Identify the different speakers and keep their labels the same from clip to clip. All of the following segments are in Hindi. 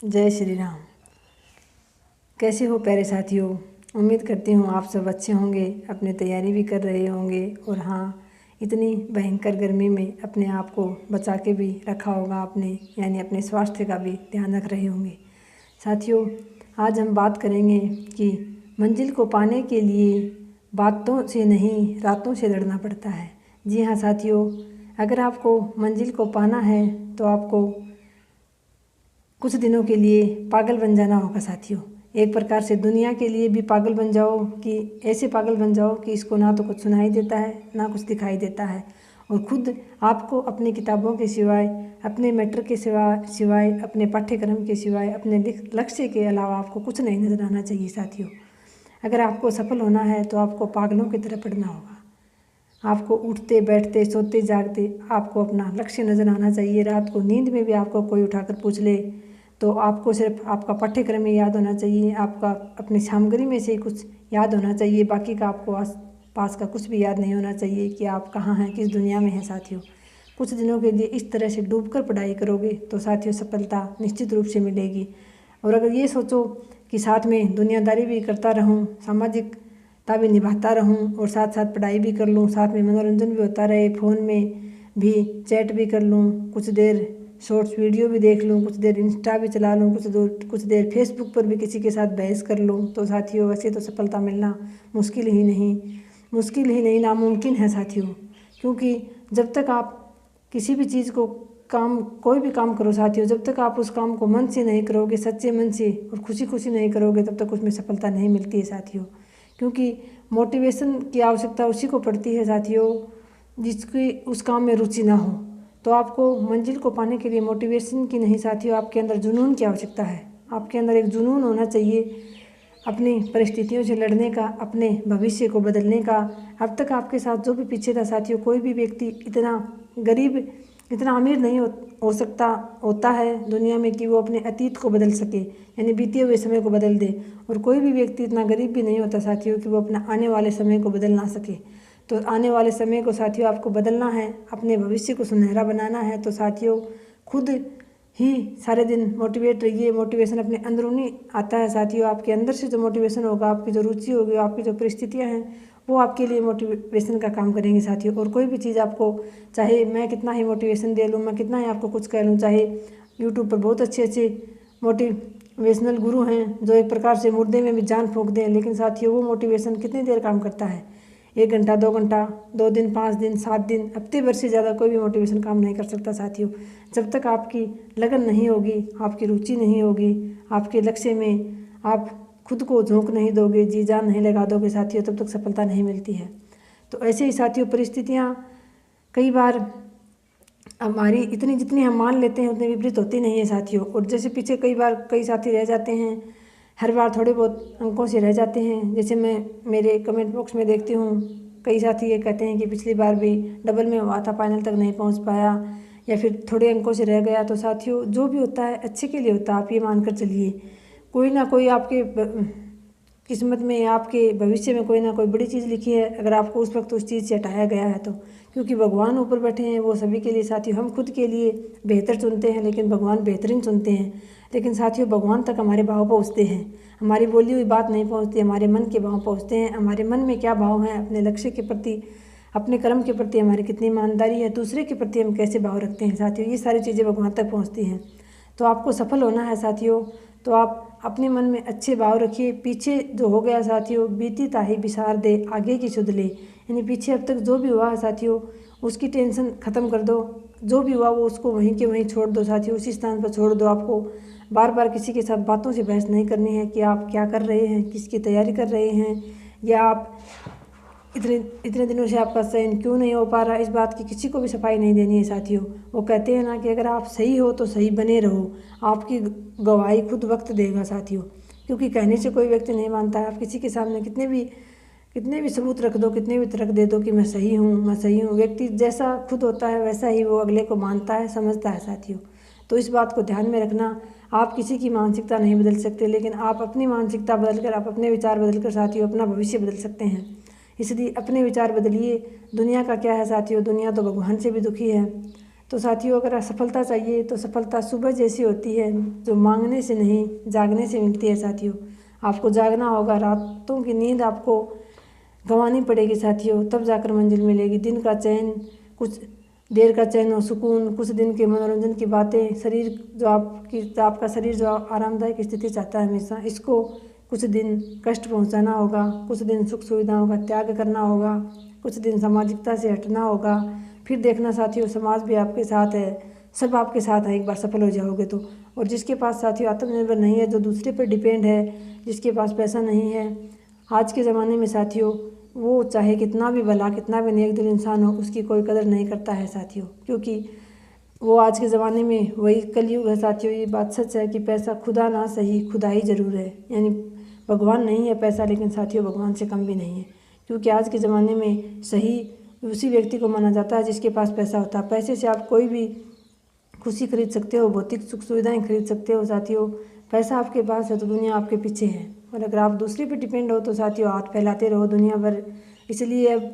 Speaker 1: जय श्री राम। कैसे हो प्यारे साथियों। उम्मीद करती हूँ आप सब अच्छे होंगे, अपनी तैयारी भी कर रहे होंगे और हाँ, इतनी भयंकर गर्मी में अपने आप को बचा के भी रखा होगा आपने, यानी अपने स्वास्थ्य का भी ध्यान रख रहे होंगे। साथियों, आज हम बात करेंगे कि मंजिल को पाने के लिए बातों से नहीं, रातों से लड़ना पड़ता है। जी हाँ साथियों, अगर आपको मंजिल को पाना है तो आपको कुछ दिनों के लिए पागल बन जाना होगा साथियों। एक प्रकार से दुनिया के लिए भी पागल बन जाओ, कि ऐसे पागल बन जाओ कि इसको ना तो कुछ सुनाई देता है ना कुछ दिखाई देता है, और खुद आपको अपनी किताबों के सिवाय, अपने मैटर के सिवाय अपने पाठ्यक्रम के सिवाय, अपने लक्ष्य के अलावा आपको कुछ नहीं नजर आना चाहिए साथियों। अगर आपको सफल होना है तो आपको पागलों की तरह पढ़ना होगा। आपको उठते बैठते सोते जागते आपको अपना लक्ष्य नज़र आना चाहिए। रात को नींद में भी आपको कोई उठाकर पूछ ले तो आपको सिर्फ आपका पाठ्यक्रम ही याद होना चाहिए, आपका अपनी सामग्री में से कुछ याद होना चाहिए, बाकी का आपको आस पास का कुछ भी याद नहीं होना चाहिए कि आप कहाँ हैं, किस दुनिया में हैं साथियों। कुछ दिनों के लिए इस तरह से डूबकर पढ़ाई करोगे तो साथियों सफलता निश्चित रूप से मिलेगी। और अगर ये सोचो कि साथ में दुनियादारी भी करता रहूँ, सामाजिकता भी निभाता रहूँ और साथ साथ पढ़ाई भी कर लूँ, साथ में मनोरंजन भी होता रहे, फ़ोन में भी चैट भी कर लूँ, कुछ देर शॉर्ट्स वीडियो भी देख लूँ, कुछ देर इंस्टा भी चला लूँ, कुछ देर फेसबुक पर भी किसी के साथ बहस कर लूँ, तो साथियों वैसे तो सफलता मिलना मुश्किल ही नहीं नामुमकिन है साथियों। क्योंकि जब तक आप किसी भी चीज़ को कोई भी काम करो साथियों, जब तक आप उस काम को मन से नहीं करोगे, सच्चे मन से और खुशी खुशी नहीं करोगे, तब तक उसमें सफलता नहीं मिलती है साथियों। क्योंकि मोटिवेशन की आवश्यकता उसी को पड़ती है साथियों जिसकी उस काम में रुचि ना हो। तो आपको मंजिल को पाने के लिए मोटिवेशन की नहीं साथियों, आपके अंदर जुनून की आवश्यकता है। आपके अंदर एक जुनून होना चाहिए अपनी परिस्थितियों से लड़ने का, अपने भविष्य को बदलने का। अब तक आपके साथ जो भी पीछे था साथियों, कोई भी व्यक्ति इतना गरीब, इतना अमीर नहीं हो सकता होता है दुनिया में कि वो अपने अतीत को बदल सके, यानी बीते हुए समय को बदल दे। और कोई भी व्यक्ति इतना गरीब भी नहीं होता साथियों कि वो अपना आने वाले समय को बदल ना सके। तो आने वाले समय को साथियों आपको बदलना है, अपने भविष्य को सुनहरा बनाना है, तो साथियों खुद ही सारे दिन मोटिवेट रहिए। मोटिवेशन अपने अंदरूनी आता है साथियों। आपके अंदर से जो मोटिवेशन होगा, आपकी जो रुचि होगी, आपकी जो परिस्थितियां हैं, वो आपके लिए मोटिवेशन का काम करेंगे साथियों। और कोई भी चीज़ आपको, चाहे मैं कितना ही मोटिवेशन दे लूँ, मैं कितना ही आपको कुछ कह लूँ, चाहे यूट्यूब पर बहुत अच्छे मोटिवेशनल गुरु हैं जो एक प्रकार से मुर्दे में भी जान फूंक दें, लेकिन साथियों वो मोटिवेशन कितनी देर काम करता है? 1 घंटा, 2 घंटा, 2 दिन, 5 दिन, 7 दिन, हफ्ते भर से ज़्यादा कोई भी मोटिवेशन काम नहीं कर सकता साथियों। जब तक आपकी लगन नहीं होगी, आपकी रुचि नहीं होगी, आपके लक्ष्य में आप खुद को झोंक नहीं दोगे, जी जान नहीं लगा दोगे साथियों, तब तक सफलता नहीं मिलती है। तो ऐसे ही साथियों परिस्थितियाँ कई बार हमारी इतनी जितनी हम मान लेते हैं उतनी विपरीत होती नहीं है साथियों। और जैसे पीछे कई बार कई साथी रह जाते हैं, हर बार थोड़े बहुत अंकों से रह जाते हैं। जैसे मैं मेरे कमेंट बॉक्स में देखती हूँ, कई साथी ये कहते हैं कि पिछली बार भी डबल में हुआ था, फाइनल तक नहीं पहुँच पाया, या फिर थोड़े अंकों से रह गया। तो साथियों जो भी होता है अच्छे के लिए होता है, आप ये मानकर चलिए। कोई ना कोई आपके किस्मत में, आपके भविष्य में कोई ना कोई बड़ी चीज़ लिखी है, अगर आपको उस वक्त उस चीज़ से हटाया गया है तो। क्योंकि भगवान ऊपर बैठे हैं, वो सभी के लिए साथियों। हम खुद के लिए बेहतर चुनते हैं लेकिन भगवान बेहतरीन चुनते हैं। लेकिन साथियों भगवान तक हमारे भाव पहुँचते हैं, हमारी बोली हुई बात नहीं पहुँचती, हमारे मन के भाव पहुँचते हैं। हमारे मन में क्या भाव हैं, अपने लक्ष्य के प्रति, अपने कर्म के प्रति हमारी कितनी ईमानदारी है, दूसरे के प्रति हम कैसे भाव रखते हैं साथियों, ये सारी चीज़ें भगवान तक पहुँचती हैं। तो आपको सफल होना है साथियों, तो आप अपने मन में अच्छे भाव रखिए। पीछे जो हो गया साथियों, बीती ताही बिसार दे, आगे की सुध ले। यानी पीछे अब तक जो भी हुआ है साथियों, उसकी टेंशन ख़त्म कर दो। जो भी हुआ वो उसको वहीं के वहीं छोड़ दो साथियों, उसी स्थान पर छोड़ दो। आपको बार बार किसी के साथ बातों से बहस नहीं करनी है कि आप क्या कर रहे हैं, किसकी तैयारी कर रहे हैं, या आप इतने दिनों से आपका चयन क्यों नहीं हो पा रहा, इस बात की किसी को भी सफाई नहीं देनी है साथियों। वो कहते हैं ना कि अगर आप सही हो तो सही बने रहो, आपकी गवाही खुद वक्त देगा साथियों। क्योंकि कहने से कोई व्यक्ति नहीं मानता है। आप किसी के सामने कितने भी सबूत रख दो, कितने भी तर्क दे दो कि मैं सही हूँ, व्यक्ति जैसा खुद होता है वैसा ही वो अगले को मानता है, समझता है साथियों। तो इस बात को ध्यान में रखना। आप किसी की मानसिकता नहीं बदल सकते, लेकिन आप अपनी मानसिकता बदलकर, आप अपने विचार बदलकर साथियों अपना भविष्य बदल सकते हैं। इसलिए अपने विचार बदलिए। दुनिया का क्या है साथियों, दुनिया तो भगवान से भी दुखी है। तो साथियों, अगर सफलता चाहिए तो सफलता सुबह जैसी होती है, जो मांगने से नहीं जागने से मिलती है साथियों। आपको जागना होगा, रातों की नींद आपको गंवानी पड़ेगी साथियों, तब जाकर मंजिल मिलेगी। दिन का चैन, कुछ देर का चैन और सुकून, कुछ दिन के मनोरंजन की बातें, शरीर जो आपका शरीर जो आरामदायक स्थिति चाहता है हमेशा, इसको कुछ दिन कष्ट पहुंचाना होगा, कुछ दिन सुख सुविधाओं का त्याग करना होगा, कुछ दिन सामाजिकता से हटना होगा। फिर देखना साथियों, समाज भी आपके साथ है, सब आपके साथ है एक बार सफल हो जाओगे तो। और जिसके पास साथियों आत्मनिर्भर नहीं है, जो दूसरे पर डिपेंड है, जिसके पास पैसा नहीं है, आज के ज़माने में साथियों, वो चाहे कितना भी भला, कितना भी नेक दिल इंसान हो, उसकी कोई कदर नहीं करता है साथियों। क्योंकि वो आज के ज़माने में वही कलयुग है साथियों। ये बात सच है कि पैसा खुदा ना सही, खुदा ही ज़रूर है। यानी भगवान नहीं है पैसा, लेकिन साथियों भगवान से कम भी नहीं है। क्योंकि आज के ज़माने में सही उसी व्यक्ति को माना जाता है जिसके पास पैसा होता है। पैसे से आप कोई भी खुशी खरीद सकते हो, भौतिक सुख सुविधाएं खरीद सकते हो साथियों। पैसा आपके पास है तो दुनिया आपके पीछे है, और अगर आप दूसरे पे डिपेंड हो तो साथियों हाथ फैलाते रहो दुनिया भर। इसलिए अब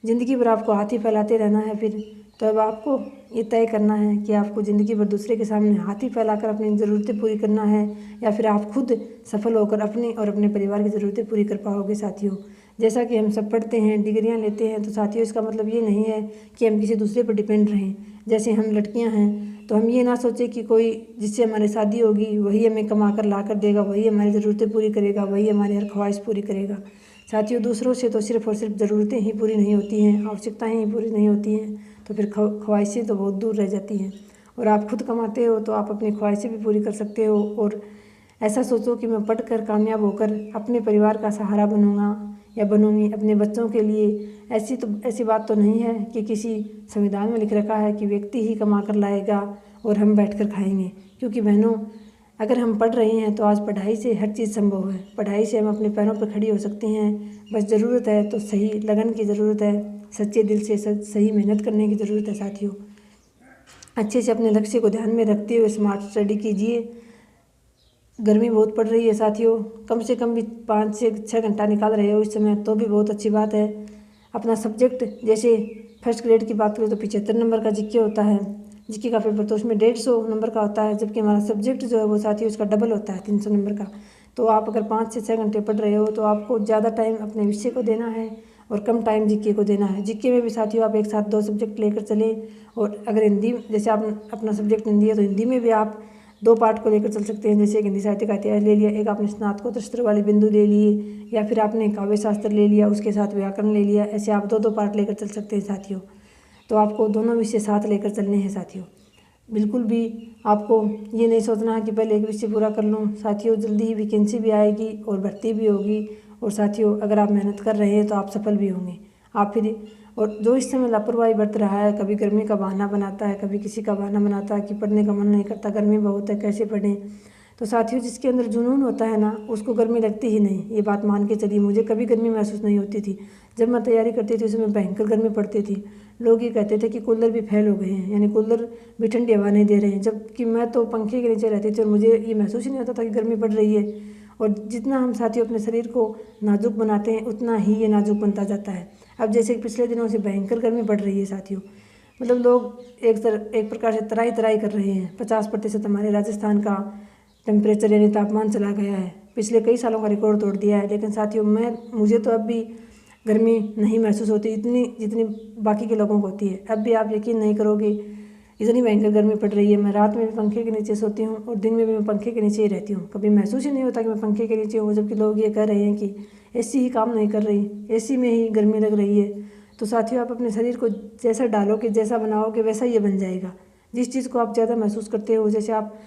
Speaker 1: ज़िंदगी भर आपको हाथ ही फैलाते रहना है। फिर तो अब आपको ये तय करना है कि आपको ज़िंदगी भर दूसरे के सामने हाथ ही फैलाकर अपनी ज़रूरतें पूरी करना है, या फिर आप खुद सफल होकर अपनी और अपने परिवार की ज़रूरतें पूरी कर पाओगे साथियों। जैसा कि हम सब पढ़ते हैं, डिग्रियां लेते हैं, तो साथियों इसका मतलब ये नहीं है कि हम किसी दूसरे पर डिपेंड रहें। जैसे हम लड़कियां हैं तो हम ये ना सोचें कि कोई जिससे हमारी शादी होगी वही हमें कमा कर ला कर देगा, वही हमारी ज़रूरतें पूरी करेगा, वही हमारी हर ख्वाहिश पूरी करेगा। साथियों दूसरों से तो सिर्फ और सिर्फ ज़रूरतें ही पूरी नहीं होती हैं, आवश्यकताएँ ही पूरी नहीं होती हैं, तो फिर ख्वाहिशें तो बहुत दूर रह जाती हैं। और आप खुद कमाते हो तो आप अपनी ख्वाहिशें भी पूरी कर सकते हो। और ऐसा सोचो कि मैं पढ़कर कामयाब होकर अपने परिवार का सहारा बनूंगा या बनूंगी अपने बच्चों के लिए। ऐसी बात तो नहीं है कि किसी संविधान में लिख रखा है कि व्यक्ति ही कमा कर लाएगा और हम बैठकर खाएंगे। क्योंकि बहनों, अगर हम पढ़ रहे हैं तो आज पढ़ाई से हर चीज़ संभव है। पढ़ाई से हम अपने पैरों पर खड़ी हो सकते हैं। बस ज़रूरत है तो सही लगन की ज़रूरत है, सच्चे दिल से सही मेहनत करने की ज़रूरत है साथियों। अच्छे से अपने लक्ष्य को ध्यान में रखते हुए स्मार्ट स्टडी कीजिए। गर्मी बहुत पड़ रही है साथियों, कम से कम भी 5 से 6 घंटा निकाल रहे हो इस समय तो भी बहुत अच्छी बात है। अपना सब्जेक्ट, जैसे फर्स्ट ग्रेड की बात करें तो 75 नंबर का जीके होता है, जीके का पेपर तो उसमें 150 नंबर का होता है, जबकि हमारा सब्जेक्ट जो है वो साथियों उसका डबल होता है, 300 नंबर का। तो आप अगर 5 से 6 घंटे पढ़ रहे हो तो आपको ज़्यादा टाइम अपने विषय को देना है और कम टाइम जीके को देना है। जीके में भी साथियों आप एक साथ 2 सब्जेक्ट लेकर चलें। और अगर हिंदी, जैसे आप अपना सब्जेक्ट हिंदी है तो हिंदी में भी आप 2 पार्ट को लेकर चल सकते हैं। जैसे एक हिंदी साहित्य का इतिहास ले लिया, एक आपने स्नातकोत्तर स्तर वाले बिंदु ले लिए, या फिर आपने काव्य शास्त्र ले लिया, उसके साथ व्याकरण ले लिया। ऐसे आप 2-2 पार्ट लेकर चल सकते हैं साथियों। तो आपको दोनों विषय साथ लेकर चलने हैं साथियों। बिल्कुल भी आपको ये नहीं सोचना है कि पहले एक विषय पूरा कर लूँ। साथियों जल्दी ही वैकेंसी भी आएगी और भर्ती भी होगी। और साथियों अगर आप मेहनत कर रहे हैं तो आप सफल भी होंगे। आप फिर, और जो इस समय लापरवाही बरत रहा है, कभी गर्मी का बहाना बनाता है, कभी किसी का बहाना बनाता है कि पढ़ने का मन नहीं करता, गर्मी बहुत है कैसे पढ़ें। तो साथियों जिसके अंदर जुनून होता है ना, उसको गर्मी लगती ही नहीं। ये बात मान के चलिए, मुझे कभी गर्मी महसूस नहीं होती थी। जब मैं तैयारी करती थी उसमें भयंकर गर्मी पड़ती थी। लोग ये कहते थे कि कूलर भी फेल हो गए हैं, यानी कूलर भी ठंडी हवा नहीं दे रहे हैं, जबकि मैं तो पंखे के नीचे रहती थी और मुझे ये महसूस ही नहीं होता था कि गर्मी पड़ रही है। और जितना हम साथियों अपने शरीर को नाजुक बनाते हैं उतना ही ये नाजुक बनता जाता है। अब जैसे पिछले दिनों से भयंकर गर्मी पड़ रही है साथियों, मतलब लोग एक प्रकार से तराई तराई कर रहे हैं। 50% हमारे राजस्थान का टेम्परेचर यानी तापमान चला गया है, पिछले कई सालों का रिकॉर्ड तोड़ दिया है। लेकिन साथियों मुझे तो अब भी गर्मी नहीं महसूस होती इतनी जितनी बाकी के लोगों को होती है। अब भी आप यकीन नहीं करोगे, इतनी भयंकर गर्मी पड़ रही है। मैं रात में भी पंखे के नीचे सोती हूँ और दिन में भी मैं पंखे के नीचे ही रहती हूँ। कभी महसूस ही नहीं होता कि मैं पंखे के नीचे हूँ, जबकि लोग ये कह रहे हैं कि एसी ही काम नहीं कर रही, एसी में ही गर्मी लग रही है। तो साथियों आप अपने शरीर को जैसा डालोगे, जैसा बनाओगे, वैसा ये बन जाएगा। जिस चीज़ को आप ज़्यादा महसूस करते हो, जैसे आप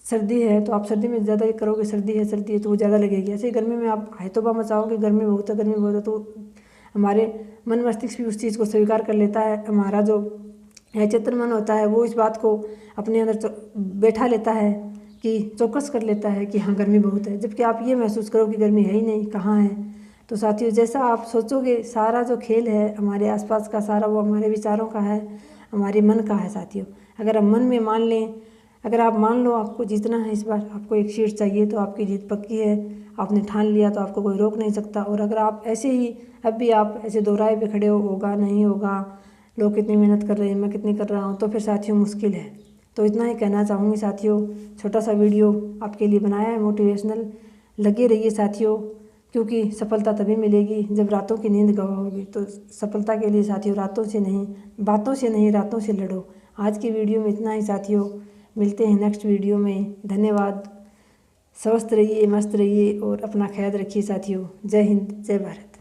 Speaker 1: सर्दी है तो आप सर्दी में ज़्यादा करोगे, सर्दी है तो वो ज़्यादा लगेगी। ऐसे गर्मी में आप हायतोबा मचाओगे, गर्मी बहुत है, गर्मी बहुत है, तो हमारे मन मस्तिष्क भी उस चीज़ को स्वीकार कर लेता है। हमारा जो चेतन मन होता है वो इस बात को अपने अंदर बैठा लेता है कि चौकस कर लेता है कि हाँ गर्मी बहुत है, जबकि आप ये महसूस करो कि गर्मी है ही नहीं, कहाँ है। तो साथियों जैसा आप सोचोगे, सारा जो खेल है हमारे आसपास का सारा वो हमारे विचारों का है, हमारे मन का है साथियों। अगर हम मन में मान लें, अगर आप मान लो आपको जीतना है इस बार, आपको एक सीट चाहिए तो आपकी जीत पक्की है। आपने ठान लिया तो आपको कोई रोक नहीं सकता। और अगर आप ऐसे ही अब भी आप ऐसे दोराहे पे खड़े हो, होगा नहीं होगा, लोग कितनी मेहनत कर रहे हैं, मैं कितनी कर रहा हूँ, तो फिर साथियों मुश्किल है। तो इतना ही कहना चाहूँगी साथियों, छोटा सा वीडियो आपके लिए बनाया है मोटिवेशनल। लगे रहिए साथियों, क्योंकि सफलता तभी मिलेगी जब रातों की नींद गवाओगे। तो सफलता के लिए साथियों रातों से नहीं, बातों से नहीं, रातों से लड़ो। आज की वीडियो में इतना ही साथियों, मिलते हैं नेक्स्ट वीडियो में। धन्यवाद। स्वस्थ रहिए, मस्त रहिए और अपना ख्याल रखिए साथियों। जय हिंद, जय भारत।